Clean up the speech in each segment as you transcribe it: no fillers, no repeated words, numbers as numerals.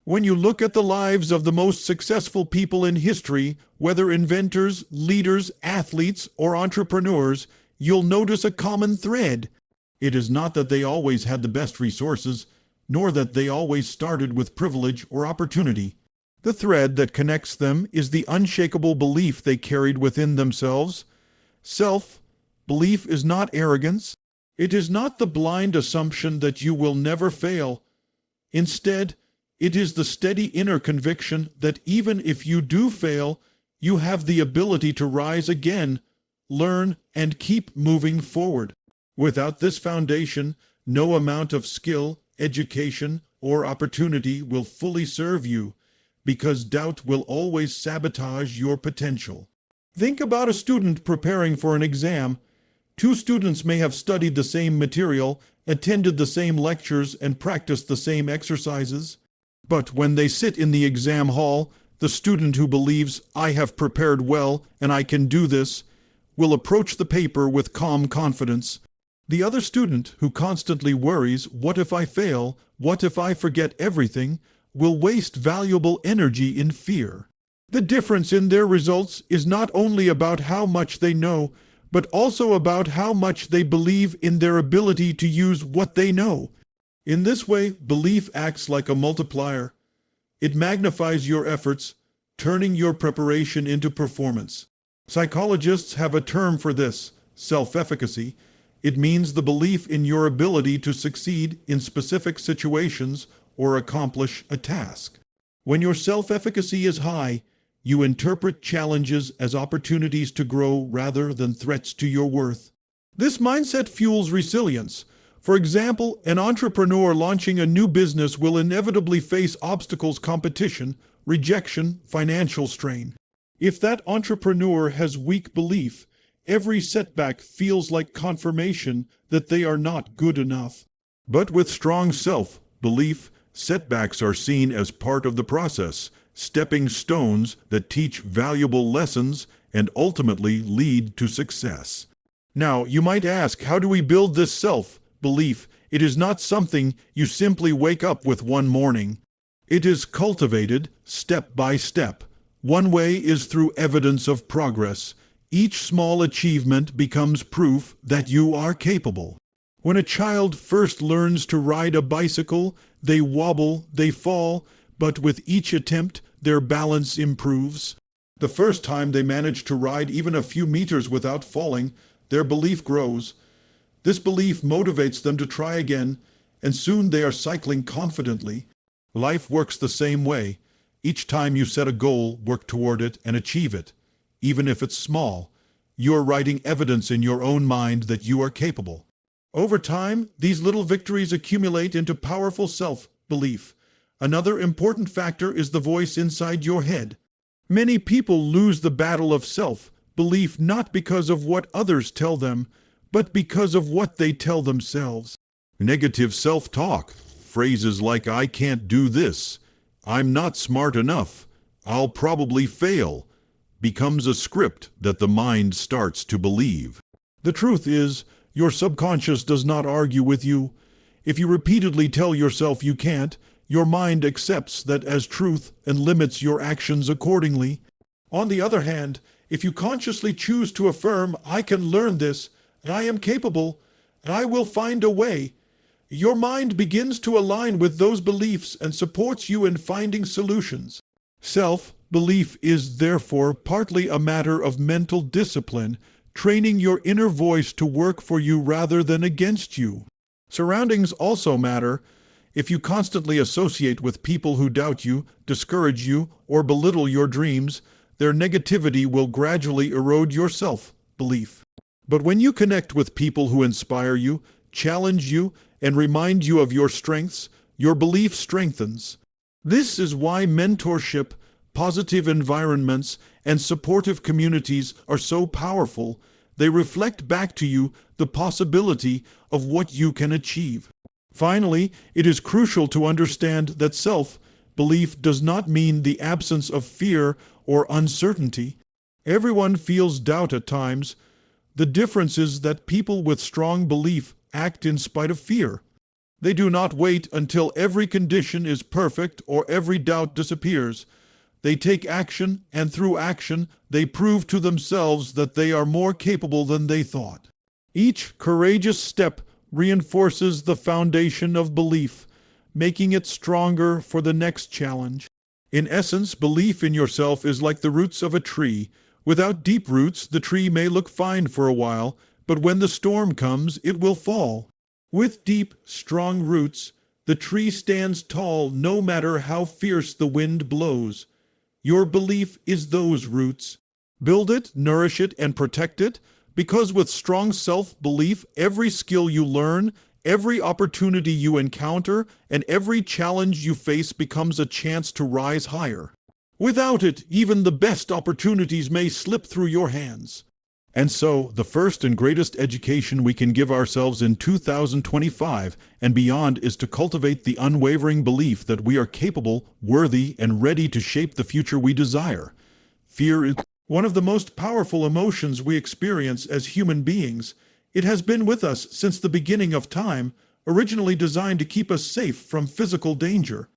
When you look at the lives of the most successful people in history, whether inventors, leaders, athletes, or entrepreneurs, you'll notice a common thread. It is not that they always had the best resources, nor that they always started with privilege or opportunity. The thread that connects them is the unshakable belief they carried within themselves. Self-belief is not arrogance. It is not the blind assumption that you will never fail. Instead, it is the steady inner conviction that even if you do fail, you have the ability to rise again, learn, and keep moving forward. Without this foundation, no amount of skill, education, or opportunity will fully serve you, because doubt will always sabotage your potential. Think about a student preparing for an exam. Two students may have studied the same material, attended the same lectures, and practiced the same exercises. But when they sit in the exam hall, the student who believes, "I have prepared well and I can do this," will approach the paper with calm confidence. The other student, who constantly worries, "What if I fail? What if I forget everything?" will waste valuable energy in fear. The difference in their results is not only about how much they know, but also about how much they believe in their ability to use what they know. In this way, belief acts like a multiplier. It magnifies your efforts, turning your preparation into performance. Psychologists have a term for this: self-efficacy. It means the belief in your ability to succeed in specific situations or accomplish a task. When your self-efficacy is high, you interpret challenges as opportunities to grow rather than threats to your worth. This mindset fuels resilience. For example, an entrepreneur launching a new business will inevitably face obstacles, competition, rejection, financial strain. If that entrepreneur has weak belief, every setback feels like confirmation that they are not good enough. But with strong self-belief, setbacks are seen as part of the process, stepping stones that teach valuable lessons and ultimately lead to success. Now, you might ask, how do we build this self-belief? It is not something you simply wake up with one morning. It is cultivated step by step. One way is through evidence of progress. Each small achievement becomes proof that you are capable. When a child first learns to ride a bicycle, they wobble, they fall, but with each attempt, their balance improves. The first time they manage to ride even a few meters without falling, their belief grows. This belief motivates them to try again, and soon they are cycling confidently. Life works the same way. Each time you set a goal, work toward it and achieve it. Even if it's small, you're writing evidence in your own mind that you are capable. Over time, these little victories accumulate into powerful self-belief. Another important factor is the voice inside your head. Many people lose the battle of self-belief not because of what others tell them, but because of what they tell themselves. Negative self-talk, phrases like "I can't do this," "I'm not smart enough," "I'll probably fail," becomes a script that the mind starts to believe. The truth is, your subconscious does not argue with you. If you repeatedly tell yourself you can't, your mind accepts that as truth and limits your actions accordingly. On the other hand, if you consciously choose to affirm, "I can learn this, and I am capable, and I will find a way," your mind begins to align with those beliefs and supports you in finding solutions. Self-belief is therefore partly a matter of mental discipline, training your inner voice to work for you rather than against you. Surroundings also matter. If you constantly associate with people who doubt you, discourage you, or belittle your dreams, their negativity will gradually erode your self-belief. But when you connect with people who inspire you, challenge you, and remind you of your strengths, your belief strengthens. This is why mentorship, positive environments, and supportive communities are so powerful. They reflect back to you the possibility of what you can achieve. Finally, it is crucial to understand that self-belief does not mean the absence of fear or uncertainty. Everyone feels doubt at times. The difference is that people with strong belief act in spite of fear. They do not wait until every condition is perfect or every doubt disappears. They take action, and through action, they prove to themselves that they are more capable than they thought. Each courageous step reinforces the foundation of belief, making it stronger for the next challenge. In essence, belief in yourself is like the roots of a tree. Without deep roots, the tree may look fine for a while, but when the storm comes, it will fall. With deep, strong roots, the tree stands tall no matter how fierce the wind blows. Your belief is those roots. Build it, nourish it, and protect it, because with strong self-belief, every skill you learn, every opportunity you encounter, and every challenge you face becomes a chance to rise higher. Without it, even the best opportunities may slip through your hands. And so, the first and greatest education we can give ourselves in 2025 and beyond is to cultivate the unwavering belief that we are capable, worthy, and ready to shape the future we desire. Fear is one of the most powerful emotions we experience as human beings. It has been with us since the beginning of time, originally designed to keep us safe from physical danger.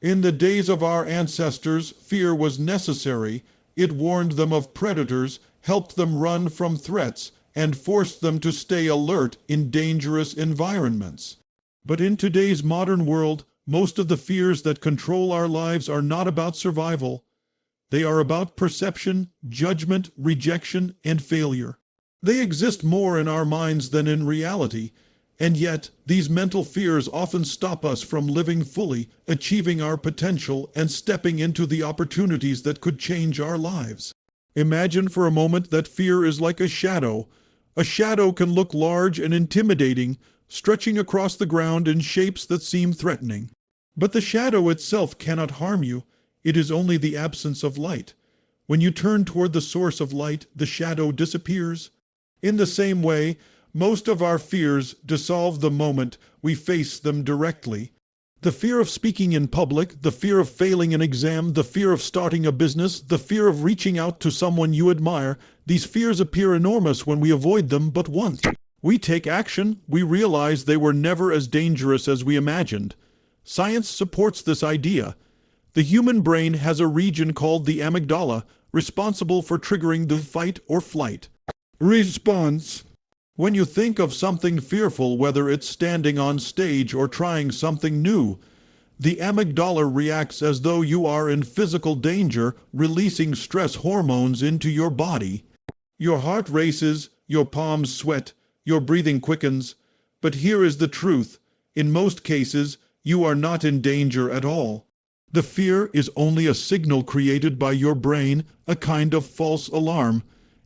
In the days of our ancestors, fear was necessary. It warned them of predators, helped them run from threats, and forced them to stay alert in dangerous environments. But in today's modern world, most of the fears that control our lives are not about survival. They are about perception, judgment, rejection, and failure. They exist more in our minds than in reality, and yet these mental fears often stop us from living fully, achieving our potential, and stepping into the opportunities that could change our lives. Imagine for a moment that fear is like a shadow. A shadow can look large and intimidating, stretching across the ground in shapes that seem threatening. But the shadow itself cannot harm you. It is only the absence of light. When you turn toward the source of light, the shadow disappears. In the same way, most of our fears dissolve the moment we face them directly. The fear of speaking in public, the fear of failing an exam, the fear of starting a business, the fear of reaching out to someone you admire, these fears appear enormous when we avoid them but once we take action, we realize they were never as dangerous as we imagined. Science supports this idea. The human brain has a region called the amygdala, responsible for triggering the fight or flight response. When you think of something fearful, whether it's standing on stage or trying something new, the amygdala reacts as though you are in physical danger, releasing stress hormones into your body. Your heart races, your palms sweat, your breathing quickens. But here is the truth. In most cases, you are not in danger at all. The fear is only a signal created by your brain, a kind of false alarm.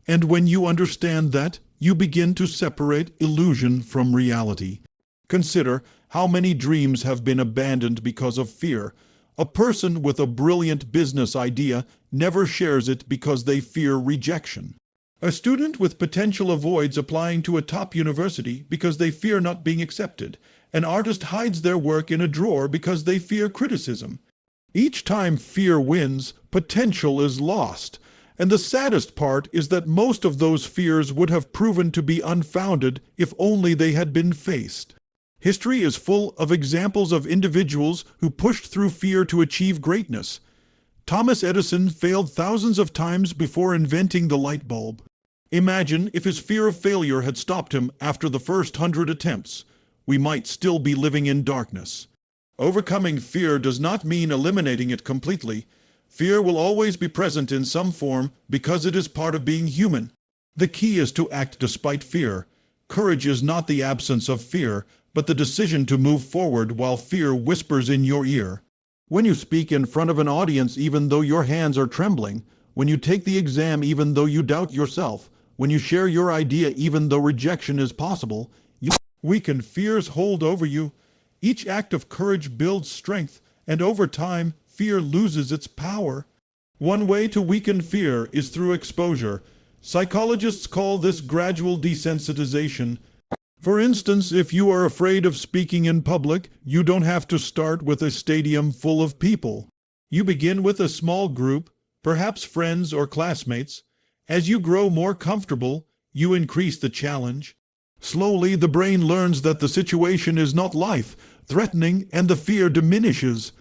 And when you understand that, you begin to separate illusion from reality. Consider how many dreams have been abandoned because of fear. A person with a brilliant business idea never shares it because they fear rejection. A student with potential avoids applying to a top university because they fear not being accepted. An artist hides their work in a drawer because they fear criticism. Each time fear wins, potential is lost. And the saddest part is that most of those fears would have proven to be unfounded if only they had been faced. History is full of examples of individuals who pushed through fear to achieve greatness. Thomas Edison failed thousands of times before inventing the light bulb. Imagine if his fear of failure had stopped him after the first 100 attempts. We might still be living in darkness. Overcoming fear does not mean eliminating it completely. Fear will always be present in some form because it is part of being human. The key is to act despite fear. Courage is not the absence of fear, but the decision to move forward while fear whispers in your ear. When you speak in front of an audience even though your hands are trembling, when you take the exam even though you doubt yourself, when you share your idea even though rejection is possible, you weaken fear's hold over you. Each act of courage builds strength, and over time, fear loses its power. One way to weaken fear is through exposure. Psychologists call this gradual desensitization. For instance, if you are afraid of speaking in public, you don't have to start with a stadium full of people. You begin with a small group, perhaps friends or classmates. As you grow more comfortable, you increase the challenge. Slowly, the brain learns that the situation is not life, threatening, and the fear diminishes.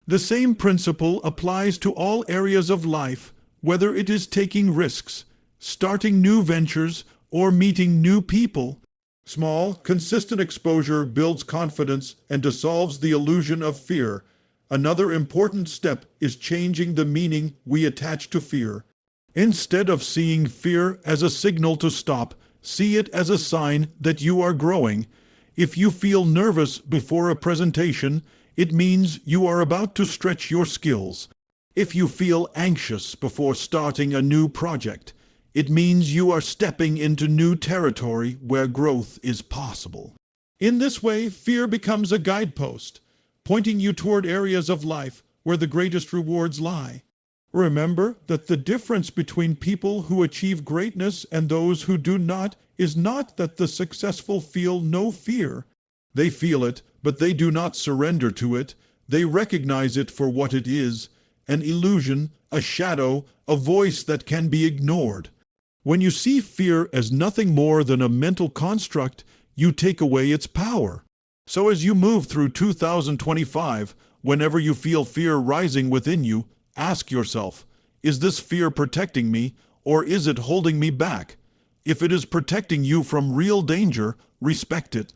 The same principle applies to all areas of life, whether it is taking risks, starting new ventures, or meeting new people. Small, consistent exposure builds confidence and dissolves the illusion of fear. Another important step is changing the meaning we attach to fear. Instead of seeing fear as a signal to stop, see it as a sign that you are growing. If you feel nervous before a presentation, it means you are about to stretch your skills. If you feel anxious before starting a new project, it means you are stepping into new territory where growth is possible. In this way, fear becomes a guidepost, pointing you toward areas of life where the greatest rewards lie. Remember that the difference between people who achieve greatness and those who do not is not that the successful feel no fear. They feel it, but they do not surrender to it. They recognize it for what it is, an illusion, a shadow, a voice that can be ignored. When you see fear as nothing more than a mental construct, you take away its power. So as you move through 2025, whenever you feel fear rising within you, ask yourself, is this fear protecting me, or is it holding me back? If it is protecting you from real danger, respect it.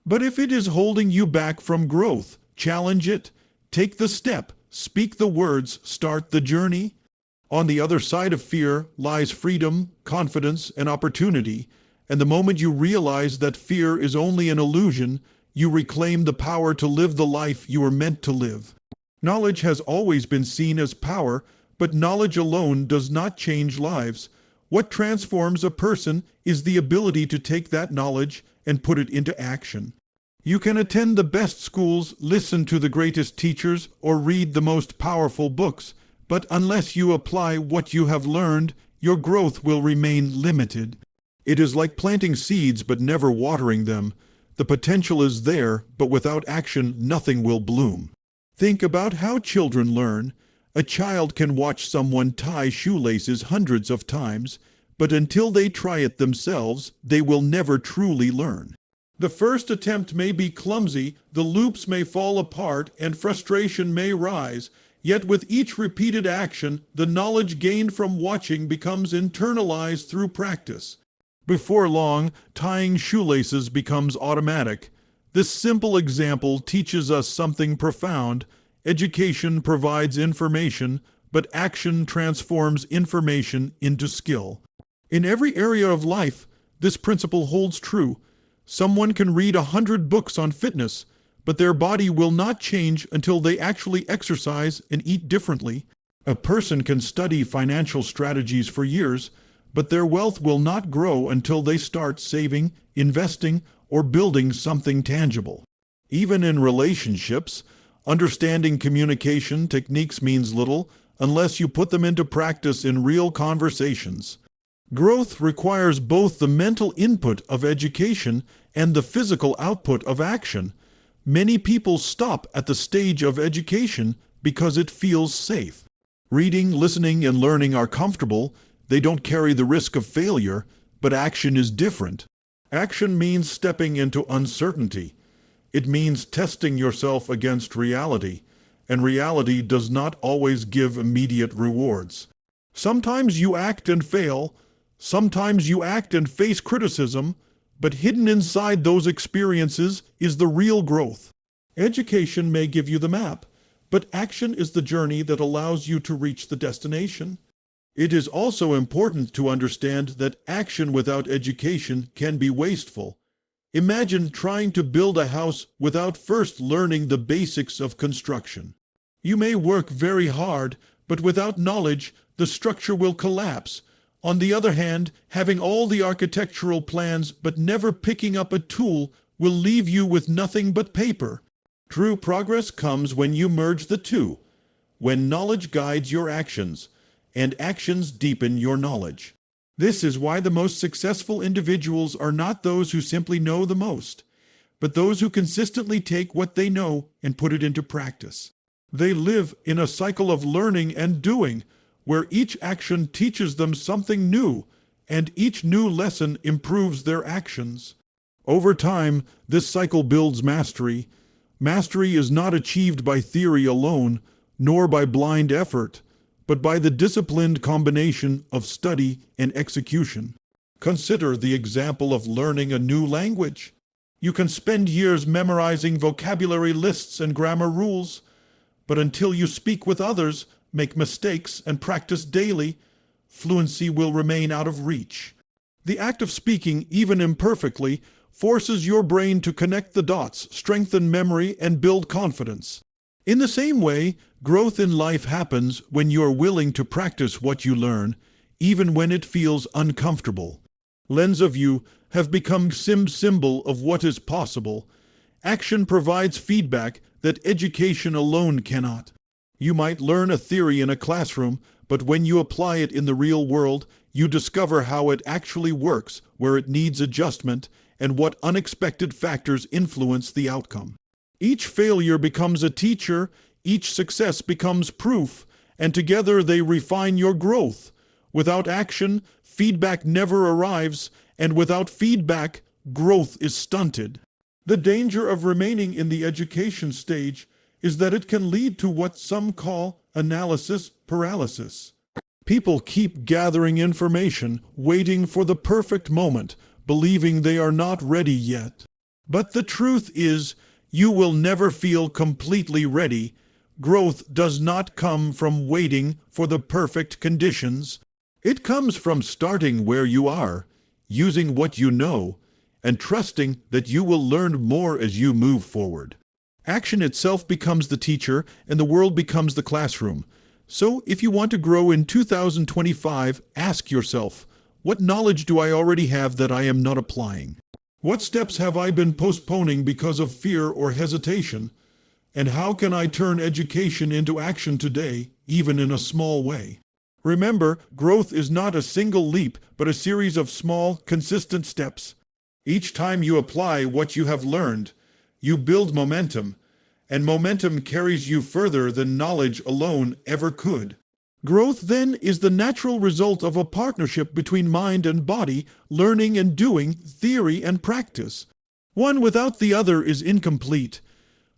But if it is holding you back from growth, challenge it. Take the step, speak the words, start the journey. On the other side of fear lies freedom, confidence, and opportunity. And the moment you realize that fear is only an illusion, you reclaim the power to live the life you are meant to live. Knowledge has always been seen as power, but knowledge alone does not change lives. What transforms a person is the ability to take that knowledge and put it into action. You can attend the best schools, listen to the greatest teachers, or read the most powerful books, but unless you apply what you have learned, your growth will remain limited. It is like planting seeds but never watering them. The potential is there, but without action, nothing will bloom. Think about how children learn. A child can watch someone tie shoelaces hundreds of times, but until they try it themselves, they will never truly learn. The first attempt may be clumsy, the loops may fall apart, and frustration may rise, yet with each repeated action, the knowledge gained from watching becomes internalized through practice. Before long, tying shoelaces becomes automatic. This simple example teaches us something profound. Education provides information, but action transforms information into skill. In every area of life, this principle holds true. Someone can read 100 books on fitness, but their body will not change until they actually exercise and eat differently. A person can study financial strategies for years, but their wealth will not grow until they start saving, investing, or building something tangible. Even in relationships, understanding communication techniques means little unless you put them into practice in real conversations. Growth requires both the mental input of education and the physical output of action. Many people stop at the stage of education because it feels safe. Reading, listening, and learning are comfortable. They don't carry the risk of failure, but action is different. Action means stepping into uncertainty. It means testing yourself against reality, and reality does not always give immediate rewards. Sometimes you act and fail, sometimes you act and face criticism, but hidden inside those experiences is the real growth. Education may give you the map, but action is the journey that allows you to reach the destination. It is also important to understand that action without education can be wasteful. Imagine trying to build a house without first learning the basics of construction. You may work very hard, but without knowledge, the structure will collapse. On the other hand, having all the architectural plans but never picking up a tool will leave you with nothing but paper. True progress comes when you merge the two, when knowledge guides your actions, and actions deepen your knowledge. This is why the most successful individuals are not those who simply know the most, but those who consistently take what they know and put it into practice. They live in a cycle of learning and doing, where each action teaches them something new, and each new lesson improves their actions. Over time, this cycle builds mastery. Mastery is not achieved by theory alone, nor by blind effort, but by the disciplined combination of study and execution. Consider the example of learning a new language. You can spend years memorizing vocabulary lists and grammar rules, but until you speak with others, make mistakes, and practice daily, fluency will remain out of reach. The act of speaking, even imperfectly, forces your brain to connect the dots, strengthen memory, and build confidence. In the same way, growth in life happens when you are willing to practice what you learn, even when it feels uncomfortable. Lens of you have become symbol of what is possible. Action provides feedback that education alone cannot. You might learn a theory in a classroom, but when you apply it in the real world, you discover how it actually works, where it needs adjustment, and what unexpected factors influence the outcome. Each failure becomes a teacher, each success becomes proof, and together they refine your growth. Without action, feedback never arrives, and without feedback, growth is stunted. The danger of remaining in the education stage is that it can lead to what some call analysis paralysis. People keep gathering information, waiting for the perfect moment, believing they are not ready yet. But the truth is, you will never feel completely ready. Growth does not come from waiting for the perfect conditions. It comes from starting where you are, using what you know, and trusting that you will learn more as you move forward. Action itself becomes the teacher, and the world becomes the classroom. So, if you want to grow in 2025, ask yourself, what knowledge do I already have that I am not applying? What steps have I been postponing because of fear or hesitation? And how can I turn education into action today, even in a small way? Remember, growth is not a single leap, but a series of small, consistent steps. Each time you apply what you have learned, you build momentum, and momentum carries you further than knowledge alone ever could. Growth, then, is the natural result of a partnership between mind and body, learning and doing, theory and practice. One without the other is incomplete.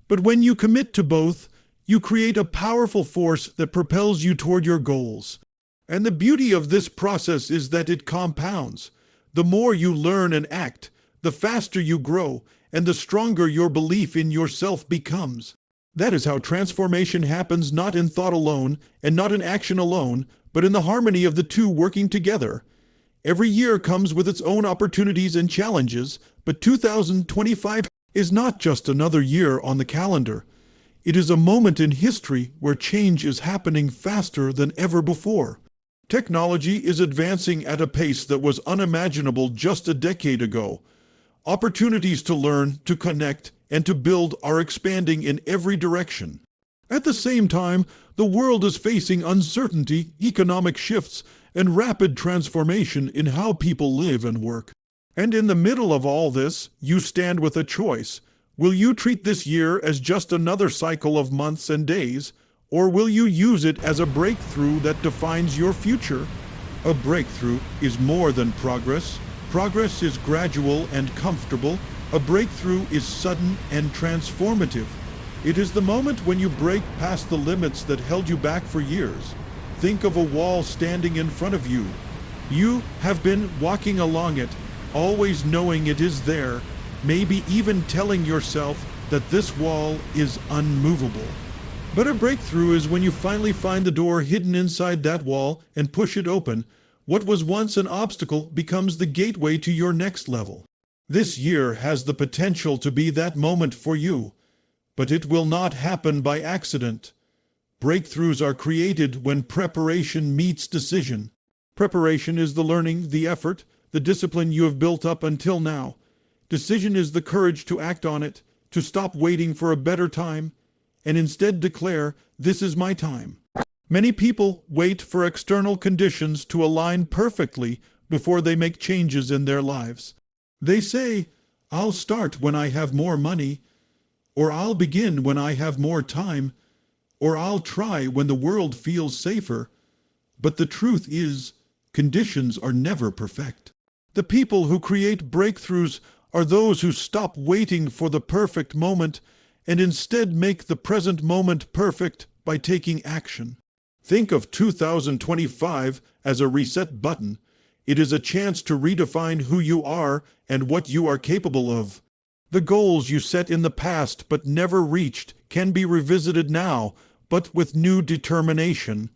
But when you commit to both, you create a powerful force that propels you toward your goals. And the beauty of this process is that it compounds. The more you learn and act, the faster you grow, and the stronger your belief in yourself becomes. That is how transformation happens, not in thought alone, and not in action alone, but in the harmony of the two working together. Every year comes with its own opportunities and challenges, but 2025 is not just another year on the calendar. It is a moment in history where change is happening faster than ever before. Technology is advancing at a pace that was unimaginable just a decade ago. Opportunities to learn, to connect, and to build are expanding in every direction. At the same time, the world is facing uncertainty, economic shifts, and rapid transformation in how people live and work. And in the middle of all this, you stand with a choice. Will you treat this year as just another cycle of months and days, or will you use it as a breakthrough that defines your future? A breakthrough is more than progress. Progress is gradual and comfortable. A breakthrough is sudden and transformative. It is the moment when you break past the limits that held you back for years. Think of a wall standing in front of you. You have been walking along it, always knowing it is there, maybe even telling yourself that this wall is unmovable. But a breakthrough is when you finally find the door hidden inside that wall and push it open. What was once an obstacle becomes the gateway to your next level. This year has the potential to be that moment for you, but it will not happen by accident. Breakthroughs are created when preparation meets decision. Preparation is the learning, the effort, the discipline you have built up until now. Decision is the courage to act on it, to stop waiting for a better time, and instead declare, "This is my time." Many people wait for external conditions to align perfectly before they make changes in their lives. They say, "I'll start when I have more money," or "I'll begin when I have more time," or "I'll try when the world feels safer." But the truth is, conditions are never perfect. The people who create breakthroughs are those who stop waiting for the perfect moment and instead make the present moment perfect by taking action. Think of 2025 as a reset button. It is a chance to redefine who you are and what you are capable of. The goals you set in the past but never reached can be revisited now, but with new determination.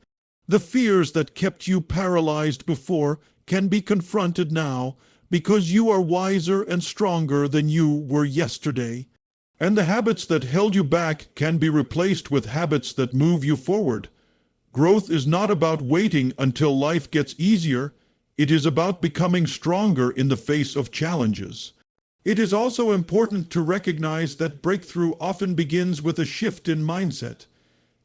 The fears that kept you paralyzed before can be confronted now because you are wiser and stronger than you were yesterday. And the habits that held you back can be replaced with habits that move you forward. Growth is not about waiting until life gets easier. It is about becoming stronger in the face of challenges. It is also important to recognize that breakthrough often begins with a shift in mindset.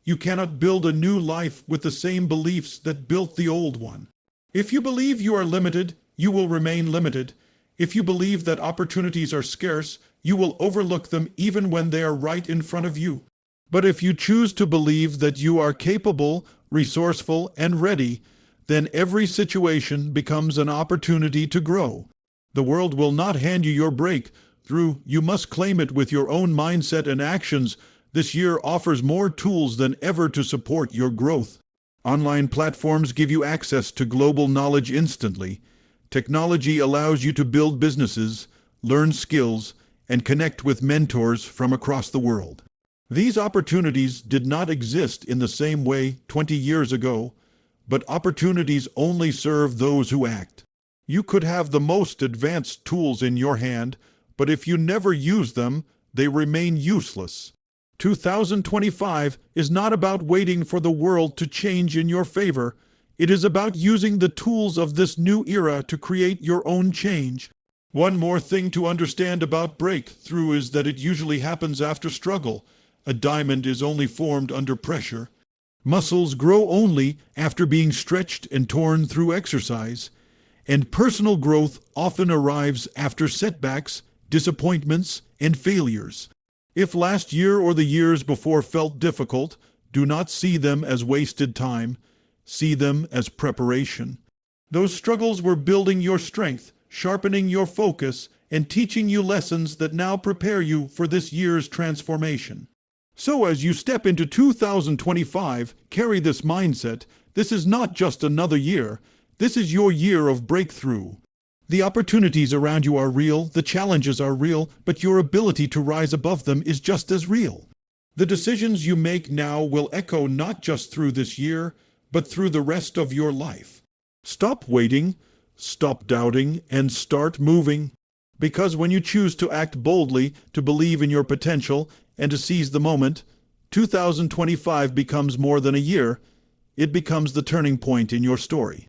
You cannot build a new life with the same beliefs that built the old one. If you believe you are limited, you will remain limited. If you believe that opportunities are scarce, you will overlook them even when they are right in front of you. But if you choose to believe that you are capable, resourceful, and ready, then every situation becomes an opportunity to grow. The world will not hand you your breakthrough. You must claim it with your own mindset and actions. This year offers more tools than ever to support your growth. Online platforms give you access to global knowledge instantly. Technology allows you to build businesses, learn skills, and connect with mentors from across the world. These opportunities did not exist in the same way 20 years ago, but opportunities only serve those who act. You could have the most advanced tools in your hand, but if you never use them, they remain useless. 2025 is not about waiting for the world to change in your favor. It is about using the tools of this new era to create your own change. One more thing to understand about breakthrough is that it usually happens after struggle. A diamond is only formed under pressure. Muscles grow only after being stretched and torn through exercise. And personal growth often arrives after setbacks, disappointments, and failures. If last year or the years before felt difficult, do not see them as wasted time. See them as preparation. Those struggles were building your strength, sharpening your focus, and teaching you lessons that now prepare you for this year's transformation. So as you step into 2025, carry this mindset. This is not just another year. This is your year of breakthrough. The opportunities around you are real, the challenges are real, but your ability to rise above them is just as real. The decisions you make now will echo not just through this year, but through the rest of your life. Stop waiting, stop doubting, and start moving. Because when you choose to act boldly, to believe in your potential, and to seize the moment, 2025 becomes more than a year. It becomes the turning point in your story.